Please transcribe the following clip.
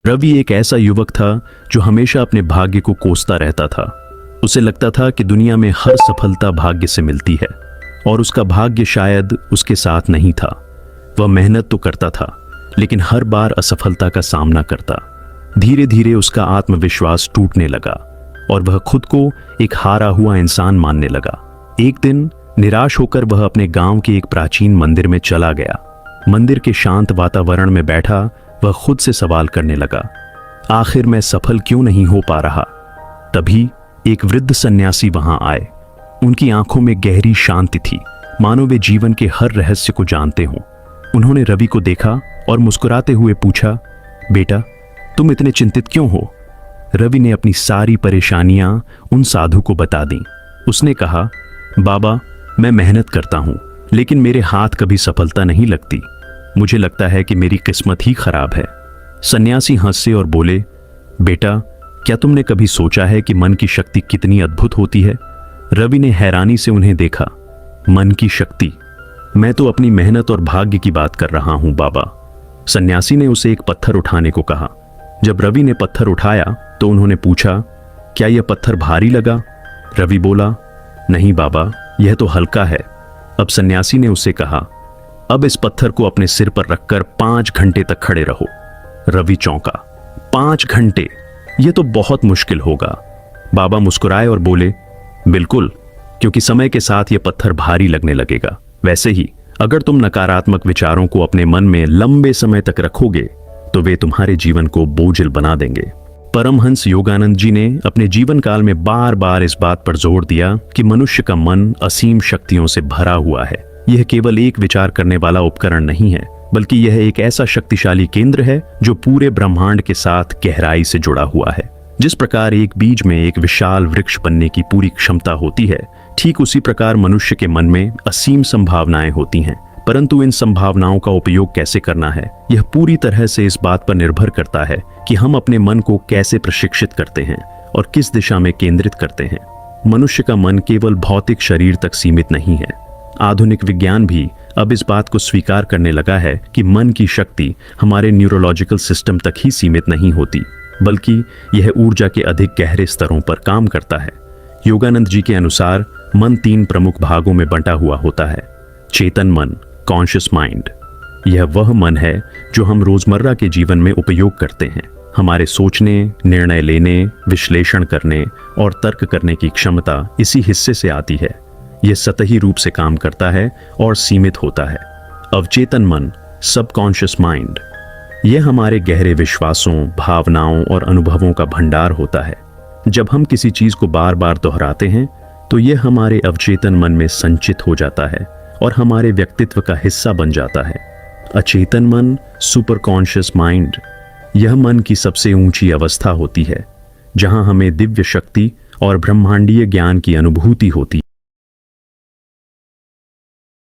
रवि एक ऐसा युवक था जो हमेशा अपने भाग्य को कोसता रहता था। उसे लगता था कि दुनिया में हर सफलता भाग्य से मिलती है और उसका भाग्य शायद उसके साथ नहीं था। वह मेहनत तो करता था, लेकिन हर बार असफलता का सामना करता। धीरे धीरे उसका आत्मविश्वास टूटने लगा और वह खुद को एक हारा हुआ इंसान मानने लगा। एक दिन निराश होकर वह अपने गांव के एक प्राचीन मंदिर में चला गया। मंदिर के शांत वातावरण में बैठा वह खुद से सवाल करने लगा, आखिर मैं सफल क्यों नहीं हो पा रहा। तभी एक वृद्ध सन्यासी वहां आए। उनकी आंखों में गहरी शांति थी, मानो वे जीवन के हर रहस्य को जानते हों। उन्होंने रवि को देखा और मुस्कुराते हुए पूछा, बेटा तुम इतने चिंतित क्यों हो। रवि ने अपनी सारी परेशानियां उन साधु को बता दी। उसने कहा, बाबा मैं मेहनत करता हूं, लेकिन मेरे हाथ कभी सफलता नहीं लगती। मुझे लगता है कि मेरी किस्मत ही खराब है। सन्यासी हंसे और बोले, बेटा क्या तुमने कभी सोचा है कि मन की शक्ति कितनी अद्भुत होती है। रवि ने हैरानी से उन्हें देखा। मन की शक्ति? मैं तो अपनी मेहनत और भाग्य की बात कर रहा हूं बाबा। सन्यासी ने उसे एक पत्थर उठाने को कहा। जब रवि ने पत्थर उठाया तो उन्होंने पूछा, क्या यह पत्थर भारी लगा। रवि बोला, नहीं बाबा यह तो हल्का है। अब सन्यासी ने उसे कहा, अब इस पत्थर को अपने सिर पर रखकर 5 घंटे तक खड़े रहो। रवि चौंका, 5 घंटे? यह तो बहुत मुश्किल होगा। बाबा मुस्कुराए और बोले, बिल्कुल, क्योंकि समय के साथ यह पत्थर भारी लगने लगेगा। वैसे ही अगर तुम नकारात्मक विचारों को अपने मन में लंबे समय तक रखोगे तो वे तुम्हारे जीवन को बोझिल बना देंगे। परमहंस योगानंद जी ने अपने जीवन काल में बार बार इस बात पर जोर दिया कि मनुष्य का मन असीम शक्तियों से भरा हुआ है। यह केवल एक विचार करने वाला उपकरण नहीं है, बल्कि यह एक ऐसा शक्तिशाली केंद्र है जो पूरे ब्रह्मांड के साथ गहराई से जुड़ा हुआ है। जिस प्रकार एक बीज में एक विशाल वृक्ष बनने की पूरी क्षमता होती है, ठीक उसी प्रकार मनुष्य के मन में असीम संभावनाएं होती हैं। परंतु इन संभावनाओं का उपयोग कैसे करना है, यह पूरी तरह से इस बात पर निर्भर करता है कि हम अपने मन को कैसे प्रशिक्षित करते हैं और किस दिशा में केंद्रित करते हैं। मनुष्य का मन केवल भौतिक शरीर तक सीमित नहीं है। आधुनिक विज्ञान भी अब इस बात को स्वीकार करने लगा है कि मन की शक्ति हमारे न्यूरोलॉजिकल सिस्टम तक ही सीमित नहीं होती, बल्कि यह ऊर्जा के अधिक गहरे स्तरों पर काम करता है। योगानंद जी के अनुसार मन 3 प्रमुख भागों में बंटा हुआ होता है। चेतन मन, कॉन्शियस माइंड, यह वह मन है जो हम रोजमर्रा के जीवन में उपयोग करते हैं। हमारे सोचने, निर्णय लेने, विश्लेषण करने और तर्क करने की क्षमता इसी हिस्से से आती है। यह सतही रूप से काम करता है और सीमित होता है। अवचेतन मन, सबकॉन्शियस माइंड, यह हमारे गहरे विश्वासों, भावनाओं और अनुभवों का भंडार होता है। जब हम किसी चीज को बार बार दोहराते हैं तो यह हमारे अवचेतन मन में संचित हो जाता है और हमारे व्यक्तित्व का हिस्सा बन जाता है। अचेतन मन, सुपर कॉन्शियस माइंड, यह मन की सबसे ऊंची अवस्था होती है, जहां हमें दिव्य शक्ति और ब्रह्मांडीय ज्ञान की अनुभूति होती है।